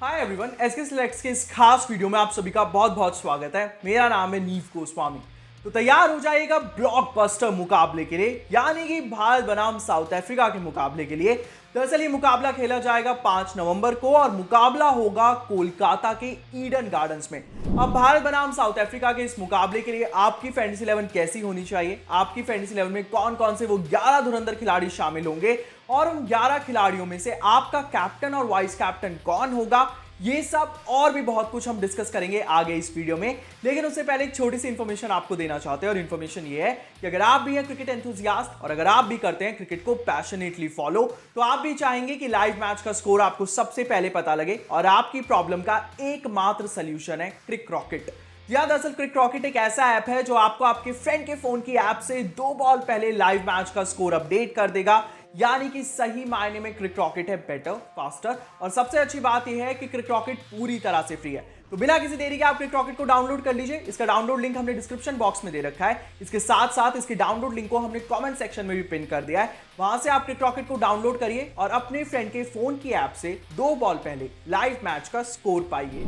Hi everyone, SK selects के इस खास वीडियो में आप सभी का बहुत बहुत स्वागत है। मेरा नाम है नीव गोस्वामी। तो तैयार हो जाइएगा ब्लॉकबस्टर मुकाबले के लिए, यानी कि भारत बनाम साउथ अफ्रीका के मुकाबले के लिए। दरअसल ये मुकाबला खेला जाएगा 5 नवंबर को और मुकाबला होगा कोलकाता के ईडन गार्डन्स में। अब भारत बनाम साउथ अफ्रीका के इस मुकाबले के लिए आपकी फैंटेसी 11 कैसी होनी चाहिए, आपकी फैंटेसी 11 में कौन कौन से वो 11 धुरंधर खिलाड़ी शामिल होंगे और उन 11 खिलाड़ियों में से आपका कैप्टन और वाइस कैप्टन कौन होगा, ये सब और भी बहुत कुछ हम डिस्कस करेंगे आगे इस वीडियो में। लेकिन उससे पहले एक छोटी सी इंफॉर्मेशन आपको देना चाहते हैं और इंफॉर्मेशन ये है कि अगर आप भी हैं क्रिकेट एंथुसियास्ट और अगर आप भी करते हैं क्रिकेट को पैशनेटली फॉलो, तो आप भी चाहेंगे कि लाइव मैच का स्कोर आपको सबसे पहले पता लगे और आपकी प्रॉब्लम का एकमात्र सोल्यूशन है क्रिक रॉकेट। या दरअसल क्रिक रॉकेट एक ऐसा ऐप है जो आपको आपके फ्रेंड के फोन की ऐप से 2 बॉल पहले लाइव मैच का स्कोर अपडेट कर देगा। यानी कि सही मायने में क्रिक रॉकेट है बेटर, फास्टर और सबसे अच्छी बात यह है कि क्रिक रॉकेट पूरी तरह से फ्री है। तो बिना किसी देरी के आप क्रिक रॉकेट को डाउनलोड कर लीजिए। इसका डाउनलोड लिंक हमने डिस्क्रिप्शन बॉक्स में दे रखा है। इसके साथ साथ इसके डाउनलोड लिंक को हमने कमेंट सेक्शन में भी पिन कर दिया है। वहां से आप क्रिक रॉकेट को डाउनलोड करिए और अपने फ्रेंड के फोन की ऐप से 2 बॉल पहले लाइव मैच का स्कोर पाइए।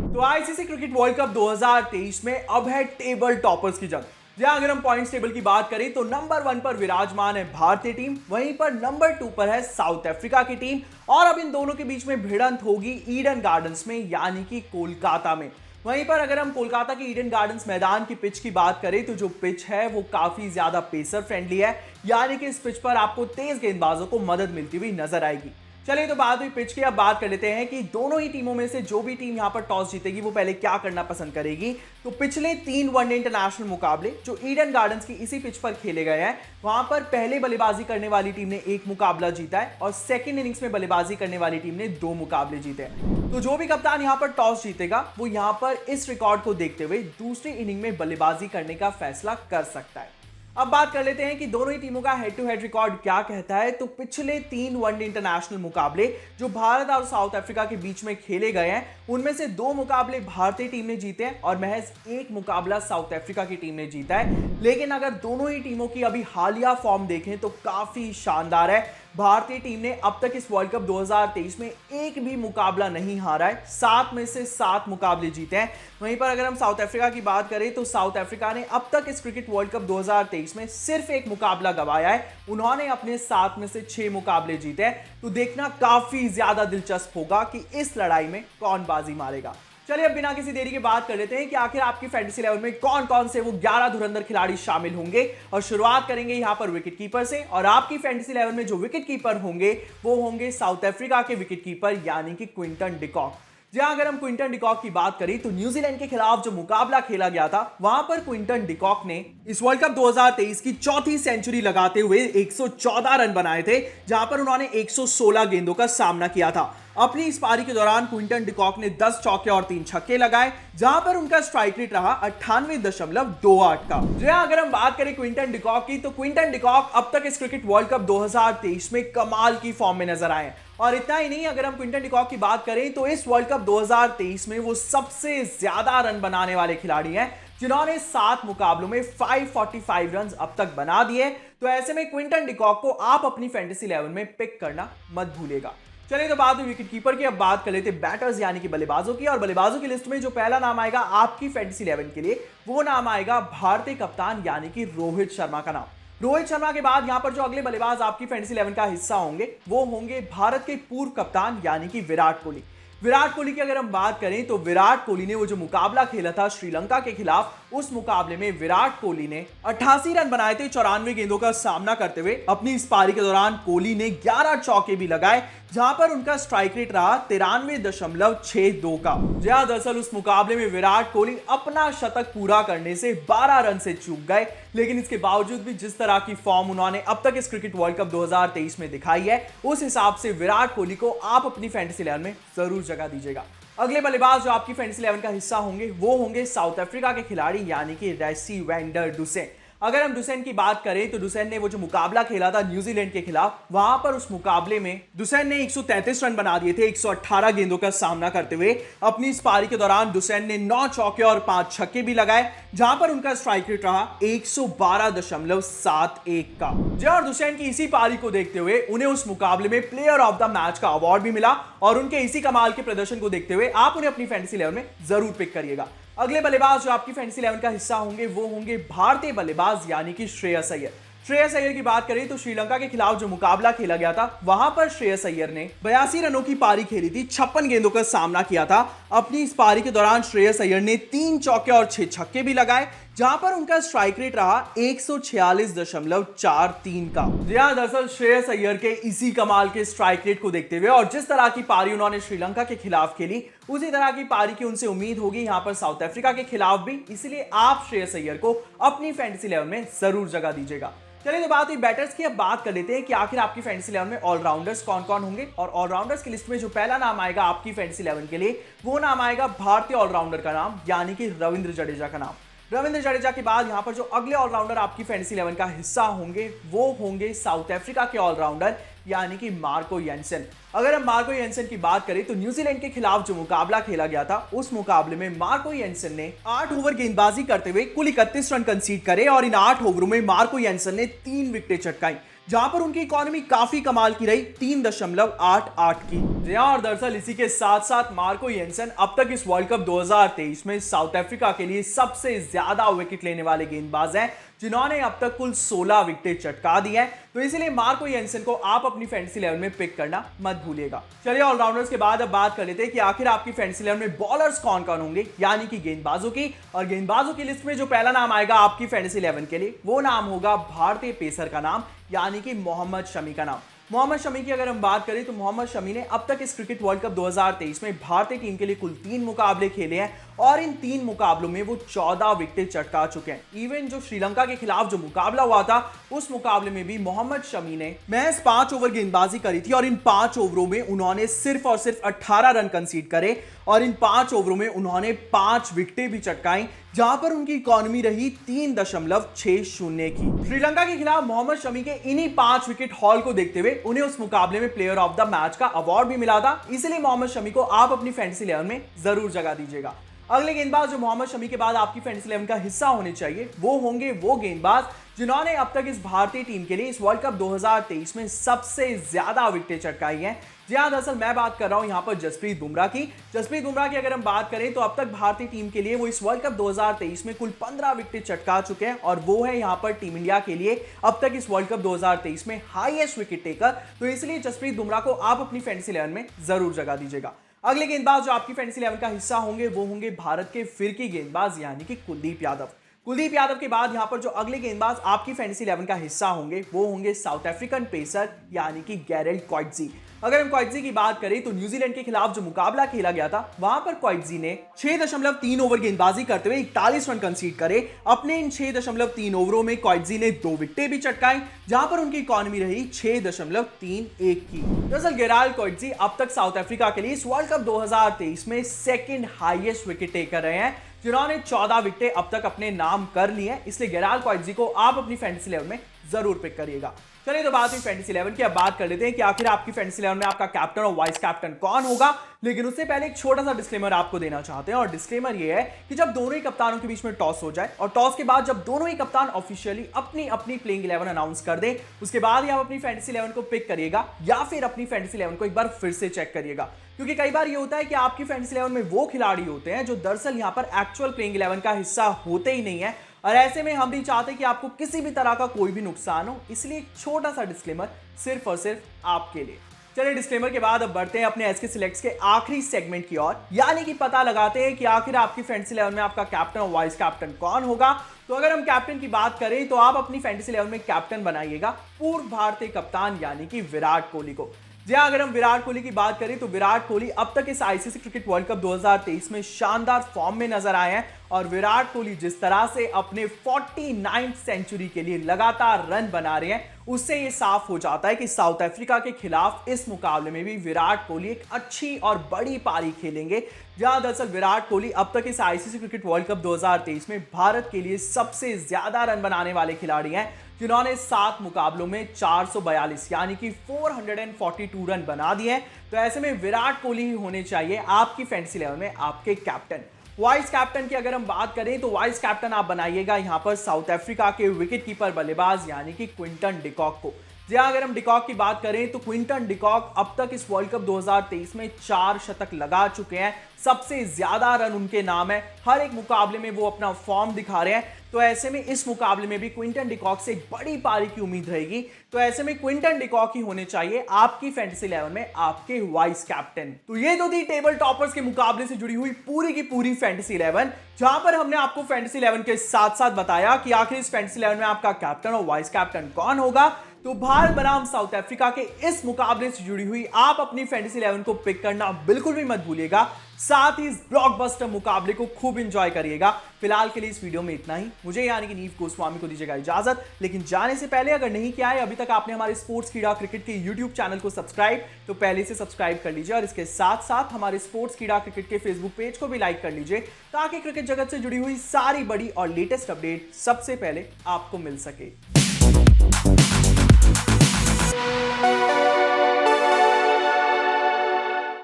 तो आईसीसी क्रिकेट वर्ल्ड कप 2023 में अब है टेबल टॉपर्स की जंग। जहां अगर हम पॉइंट्स टेबल की बात करें तो नंबर 1 पर विराजमान है भारतीय टीम, वहीं पर नंबर 2 पर है साउथ अफ्रीका की टीम और अब इन दोनों के बीच में भिड़ंत होगी ईडन गार्डन्स में, यानी कि कोलकाता में। वहीं पर अगर हम कोलकाता के ईडन गार्डन्स मैदान की पिच की बात करें तो जो पिच है वो काफी ज्यादा पेसर फ्रेंडली है, यानी कि इस पिच पर आपको तेज गेंदबाजों को मदद मिलती हुई नजर आएगी। चलिए तो बात हुई पिच की, अब बात कर लेते हैं कि दोनों ही टीमों में से जो भी टीम यहां पर टॉस जीतेगी वो पहले क्या करना पसंद करेगी। तो पिछले 3 वनडे इंटरनेशनल मुकाबले जो ईडन गार्डन्स की इसी पिच पर खेले गए हैं, वहां पर पहले बल्लेबाजी करने वाली टीम ने 1 मुकाबला जीता है और सेकंड इनिंग्स में बल्लेबाजी करने वाली टीम ने 2 मुकाबले जीते हैं। तो जो भी कप्तान यहां पर टॉस जीतेगा वो यहां पर इस रिकॉर्ड को देखते हुए दूसरी इनिंग में बल्लेबाजी करने का फैसला कर सकता है। अब बात कर लेते हैं कि दोनों ही टीमों का हेड टू हेड रिकॉर्ड क्या कहता है। तो पिछले 3 वनडे इंटरनेशनल मुकाबले जो भारत और साउथ अफ्रीका के बीच में खेले गए हैं, उनमें से 2 मुकाबले भारतीय टीम ने जीते हैं और महज 1 मुकाबला साउथ अफ्रीका की टीम ने जीता है। लेकिन अगर दोनों ही टीमों की अभी हालिया फॉर्म देखें तो काफी शानदार है। भारतीय टीम ने अब तक इस वर्ल्ड कप 2023 में एक भी मुकाबला नहीं हारा है, 7 में से 7 मुकाबले जीते हैं। वहीं पर अगर हम साउथ अफ्रीका की बात करें तो साउथ अफ्रीका ने अब तक इस क्रिकेट वर्ल्ड कप 2023 में सिर्फ 1 मुकाबला गंवाया है। उन्होंने अपने 7 में से 6 मुकाबले जीते हैं। तो देखना काफी ज्यादा दिलचस्प होगा कि इस लड़ाई में कौन बाजी मारेगा। चलिए अब बिना किसी देरी के बात कर लेते हैं कि आखिर आपकी फैंटेसी 11 में कौन कौन से वो 11 धुरंधर खिलाड़ी शामिल होंगे और शुरुआत करेंगे यहां पर विकेट कीपर से। और आपकी फैंटेसी 11 में जो विकेट कीपर होंगे वो होंगे साउथ अफ्रीका के विकेट कीपर, यानी कि क्विंटन डिकॉक। जहां अगर हम क्विंटन डिकॉक की बात करें तो न्यूजीलैंड के खिलाफ जो मुकाबला खेला गया था वहां पर क्विंटन डिकॉक ने इस वर्ल्ड कप 2023 की 4थी सेंचुरी लगाते हुए 114 रन बनाए थे, जहां पर उन्होंने 116 गेंदों का सामना किया था। अपनी इस पारी के दौरान क्विंटन डिकॉक ने 10 चौके और 3 छक्के लगाए, जहां पर उनका स्ट्राइक रेट रहा 98.28 का। जहां अगर हम बात करें क्विंटन डिकॉक की तो क्विंटन डिकॉक अब तक इस क्रिकेट वर्ल्ड कप 2023 में कमाल की फॉर्म में नजर आए। और इतना ही नहीं, अगर हम क्विंटन डिकॉक की बात करें तो इस वर्ल्ड कप 2023 में वो सबसे ज्यादा रन बनाने वाले खिलाड़ी हैं, जिन्होंने 7 मुकाबलों में 545 रन अब तक बना दिए। तो ऐसे में क्विंटन डिकॉक को आप अपनी फैंटेसी 11 में पिक करना मत भूलिएगा। चलिए तो बात हुई विकेट कीपर की, अब बात कर लेते हैं बैटर्स यानी कि बल्लेबाजों की। और बल्लेबाजों की लिस्ट में जो पहला नाम आएगा आपकी फैंटेसी 11 के लिए वो नाम आएगा भारतीय कप्तान यानी कि रोहित शर्मा का नाम। रोहित शर्मा के बाद यहां पर जो अगले बल्लेबाज आपकी फैंटेसी 11 का हिस्सा होंगे वो होंगे भारत के पूर्व कप्तान यानी कि विराट कोहली। विराट कोहली की अगर हम बात करें तो विराट कोहली ने वो जो मुकाबला खेला था श्रीलंका के खिलाफ, उस मुकाबले में विराट कोहली ने 88 रन बनाए थे 94 गेंदों का सामना करते हुए। अपनी इस पारी के दौरान कोहली ने 11 चौके भी लगाए, जहां पर उनका स्ट्राइक रेट रहा 93.62 का। जहां दरअसल उस मुकाबले में विराट कोहली अपना शतक पूरा करने से 12 रन से चूक गए, लेकिन इसके बावजूद भी जिस तरह की फॉर्म उन्होंने अब तक इस क्रिकेट वर्ल्ड कप 2023 में दिखाई है, उस हिसाब से विराट कोहली को आप अपनी फैंटेसी 11 में जरूर जगह दीजिएगा। अगले बल्लेबाज जो आपकी फैंटेसी 11 का हिस्सा होंगे वो होंगे साउथ अफ्रीका के खिलाड़ी यानी कि रेसी वैन डर डुसे। अगर हम डुसेन की बात करें तो डुसेन ने वो जो मुकाबला खेला था न्यूजीलैंड के खिलाफ, वहां पर उस मुकाबले में डुसेन ने 133 रन बना दिए थे 118 गेंदों का सामना करते हुए। अपनी इस पारी के दौरान डुसेन ने 9 चौके और 5 छक्के भी लगाए, जहां पर उनका स्ट्राइक रेट रहा 112.71 का। जी और डुसेन की इसी पारी को देखते हुए उन्हें उस मुकाबले में प्लेयर ऑफ द मैच का अवार्ड भी मिला, और उनके इसी कमाल के प्रदर्शन को देखते हुए आप उन्हें अपनी फैंटेसी 11 में जरूर पिक करिएगा। अगले बल्लेबाज जो आपकी फैंटेसी 11 का हिस्सा होंगे वो होंगे भारतीय बल्लेबाज यानी कि श्रेयस अय्यर। श्रेयस अय्यर की बात करें तो श्रीलंका के खिलाफ जो मुकाबला खेला गया था वहां पर श्रेयस अय्यर ने 82 रनों की पारी खेली थी, 56 गेंदों का सामना किया था। अपनी इस पारी के दौरान श्रेयस अय्यर ने 3 चौके और 6 छक्के भी लगाए, जहां पर उनका स्ट्राइक रेट रहा 146.43 का। जी हां, दरअसल श्रेयस अय्यर के इसी कमाल के स्ट्राइक रेट को देखते हुए और जिस तरह की पारी उन्होंने श्रीलंका के खिलाफ खेली, उसी तरह की पारी की उनसे उम्मीद होगी यहां पर साउथ अफ्रीका के खिलाफ भी। इसलिए आप श्रेयस अय्यर को अपनी फैंटेसी 11 में जरूर जगह दीजिएगा। चलिए तो बात हुई बैटर्स की, अब बात कर लेते हैं कि आखिर आपकी फैंटेसी 11 में ऑलराउंडर्स कौन कौन होंगे। और ऑलराउंडर्स की लिस्ट में जो पहला नाम आएगा आपकी फैंटेसी 11 के लिए, वो नाम आएगा भारतीय ऑलराउंडर का नाम, यानी कि रविंद्र जडेजा का नाम। रविंद्र जडेजा के बाद यहां पर जो अगले ऑलराउंडर आपकी फैंटेसी 11 का हिस्सा होंगे वो होंगे साउथ अफ्रीका के ऑलराउंडर यानी कि मार्को येंसन। अगर हम मार्को येंसन की बात करें तो न्यूजीलैंड के खिलाफ जो मुकाबला खेला गया था उस मुकाबले में मार्को येंसन ने 8 ओवर गेंदबाजी करते हुए कुल 31 रन कंसीड करे, और इन 8 ओवरों में मार्को येंसन ने 3 विकेटें चटकाई, जहां पर उनकी इकोनॉमी काफी कमाल की रही 3.88 की। और दरअसल इसी के साथ साथ मार्को येंसन अब तक इस वर्ल्ड कप 2023 में साउथ अफ्रीका के लिए सबसे ज्यादा विकेट लेने वाले गेंदबाज हैं, जिन्होंने अब तक कुल 16 विकेटें चटका दी हैं। तो इसलिए मार्को येंसन को आप अपनी फैंटेसी 11 में पिक करना मत भूलिएगा। चलिए ऑलराउंडर्स के बाद अब बात कर लेते हैं कि आखिर आपकी फैंटेसी 11 में बॉलर्स कौन कौन होंगे, यानी कि गेंदबाजों की। और गेंदबाजों की लिस्ट में जो पहला नाम आएगा आपकी फैंटेसी 11 के लिए, वो नाम होगा भारतीय पेसर का नाम, यानी कि मोहम्मद शमी का नाम। मोहम्मद शमी की अगर हम बात करें तो मोहम्मद शमी ने अब तक इस क्रिकेट वर्ल्ड कप 2023 में भारतीय टीम के लिए कुल 3 मुकाबले खेले हैं, और इन 3 मुकाबलों में वो 14 विकेटें चटका चुके हैं। इवन जो श्रीलंका के खिलाफ जो मुकाबला हुआ था उस मुकाबले में भी मोहम्मद शमी ने महज 5 ओवर गेंदबाजी करी थी, और इन 5 ओवरों में उन्होंने सिर्फ और सिर्फ 18 रन कंसीड करे, और इन 5 ओवरों में उन्होंने 5 विकेटें भी चटकाई, जहां पर उनकी इकोनॉमी रही 3.60 की। श्रीलंका के खिलाफ मोहम्मद शमी के इन्हीं 5 विकेट हॉल को देखते हुए उन्हें उस मुकाबले में प्लेयर ऑफ द मैच का अवार्ड भी मिला था। इसलिए मोहम्मद शमी को आप अपनी फैंटेसी 11 में जरूर जगह दीजिएगा। अगले गेंदबाज जो मोहम्मद शमी के बाद आपकी फैंटेसी 11 का हिस्सा होने चाहिए वो होंगे वो गेंदबाज जिन्होंने अब तक इस भारतीय टीम के लिए इस वर्ल्ड कप 2023 में सबसे ज्यादा विकेटें चटकाई हैं। जी हाँ, दरअसल मैं बात कर रहा हूं यहां पर जसप्रीत बुमराह की। जसप्रीत बुमराह की अगर हम बात करें तो अब तक भारतीय टीम के लिए वो इस वर्ल्ड कप 2023 में कुल 15 विकेटें चटका चुके हैं, और वो है यहां पर टीम इंडिया के लिए अब तक इस वर्ल्ड कप 2023 में हाईएस्ट विकेट टेकर। तो इसलिए जसप्रीत बुमराह को आप अपनी फैंटेसी 11 में जरूर जगह दीजिएगा। अगले गेंदबाज जो आपकी फैंटेसी 11 का हिस्सा होंगे वो होंगे भारत के फिरकी गेंदबाज यानी कि कुलदीप यादव। कुलदीप यादव के बाद यहां पर जो अगले गेंदबाज आपकी फैंटेसी 11 का हिस्सा होंगे वो होंगे साउथ अफ्रीकन पेसर यानी कि गैरेल्ड क्वाइटजी। अगर हम क्वाइटजी की बात करें तो न्यूजीलैंड के खिलाफ जो मुकाबला खेला गया था वहां पर क्वाइटजी ने 6.3 ओवर गेंदबाजी करते हुए 41 रन कंसीड करे। अपने इन 6.3 ओवरों में क्वाइटजी ने 2 विकेटें भी चटकाई, जहां पर उनकी इकोनॉमी रही 6.31 की। दरअसल गैरेल्ड क्वाइटजी अब तक साउथ अफ्रीका के लिए इस वर्ल्ड कप 2023 में सेकंड हाईएस्ट विकेट टेकर रहे हैं, जिन्होंने 14 विकेटें अब तक अपने नाम कर ली हैं। इसलिए गैरेल्ड क्वाइटजी को आप अपनी फैंटेसी 11 में जरूर पिक करिएगा। चलिए तो बात हुई फैंटेसी 11 की, अब बात कर लेते हैं कि आखिर आपकी फैंटेसी 11 में आपका कैप्टन और वाइस कैप्टन कौन होगा। लेकिन उससे पहले एक छोटा सा डिस्क्लेमर आपको देना चाहते हैं, और डिस्क्लेमर ये है कि जब दोनों ही कप्तानों के बीच में टॉस हो जाए और टॉस के बाद जब दोनों ही कप्तान ऑफिशियली अपनी अपनी प्लेइंग 11 अनाउंस कर दें, उसके बाद ही आप अपनी फैंटेसी 11 को पिक करिएगा, या फिर अपनी फैंटेसी 11 को एक बार फिर से चेक करिएगा। क्योंकि कई बार ये होता है कि आपकी फैंटेसी 11 में वो खिलाड़ी होते हैं जो दरअसल यहाँ पर एक्चुअल प्लेइंग 11 का हिस्सा होते ही नहीं है, और ऐसे में हम भी चाहते हैं कि आपको किसी भी तरह का कोई भी नुकसान हो, इसलिए एक छोटा सा डिस्क्लेमर सिर्फ और सिर्फ आपके लिए। चलिए डिस्क्लेमर के बाद अब बढ़ते हैं अपने एसके सिलेक्ट्स के आखिरी सेगमेंट की ओर, यानी कि पता लगाते हैं कि आखिर आपकी फैंटेसी 11 में आपका कैप्टन और वाइस कैप्टन कौन होगा। तो अगर हम कैप्टन की बात करें तो आप अपनी फैंटेसी 11 में कैप्टन बनाइएगा पूर्व भारतीय कप्तान यानी कि विराट कोहली को। जी हाँ, अगर हम विराट कोहली की बात करें तो विराट कोहली अब तक इस आईसीसी क्रिकेट वर्ल्ड कप 2023 में शानदार फॉर्म में नजर आए हैं और विराट कोहली जिस तरह से अपने 49th सेंचुरी के लिए लगातार रन बना रहे हैं उससे ये साफ हो जाता है कि साउथ अफ्रीका के खिलाफ इस मुकाबले में भी विराट कोहली एक अच्छी और बड़ी पारी खेलेंगे। जहां दरअसल विराट कोहली अब तक इस आईसीसी क्रिकेट वर्ल्ड कप 2023 में भारत के लिए सबसे ज्यादा रन बनाने वाले खिलाड़ी हैं, जिन्होंने 7 मुकाबलों में 442 यानी कि 442 रन बना दिए हैं। तो ऐसे में विराट कोहली ही होने चाहिए आपकी फैंटेसी लेवल में आपके कैप्टन। वाइस कैप्टन की अगर हम बात करें तो वाइस कैप्टन आप बनाइएगा यहां पर साउथ अफ्रीका के विकेट कीपर बल्लेबाज यानी कि क्विंटन डिकॉक को। जी हाँ, अगर हम डिकॉक की बात करें तो क्विंटन डिकॉक अब तक इस वर्ल्ड कप 2023 में 4 शतक लगा चुके हैं, सबसे ज्यादा रन उनके नाम है, हर एक मुकाबले में वो अपना फॉर्म दिखा रहे हैं। तो ऐसे में इस मुकाबले में भी क्विंटन डिकॉक से एक बड़ी पारी की उम्मीद रहेगी। तो ऐसे में क्विंटन डिकॉक ही होने चाहिए आपकी फैंटेसी 11 में आपके वाइस कैप्टन। तो ये तो थी टेबल टॉपर्स के मुकाबले से जुड़ी हुई पूरी की पूरी फैंटेसी 11, जहां पर हमने आपको फैंटेसी 11 के साथ साथ बताया कि आखिर इस फैंटेसी 11 में आपका कैप्टन और वाइस कैप्टन कौन होगा। तो भारत बनाम साउथ अफ्रीका के इस मुकाबले से जुड़ी हुई आप अपनी फैंटेसी 11 को पिक करना बिल्कुल भी मत भूलिएगा। साथ ही इस ब्लॉकबस्टर मुकाबले को खूब एंजॉय करिएगा। फिलहाल के लिए इस वीडियो में इतना ही। मुझे यानी कि नीव गोस्वामी को दीजिएगा इजाजत, लेकिन जाने से पहले अगर नहीं किया है अभी तक आपने हमारे स्पोर्ट्स कीड़ा क्रिकेट के यूट्यूब चैनल को सब्सक्राइब, तो पहले से सब्सक्राइब कर लीजिए और इसके साथ साथ हमारे स्पोर्ट्स कीड़ा क्रिकेट के फेसबुक पेज को भी लाइक कर लीजिए, ताकि क्रिकेट जगत से जुड़ी हुई सारी बड़ी और लेटेस्ट अपडेट सबसे पहले आपको मिल सके।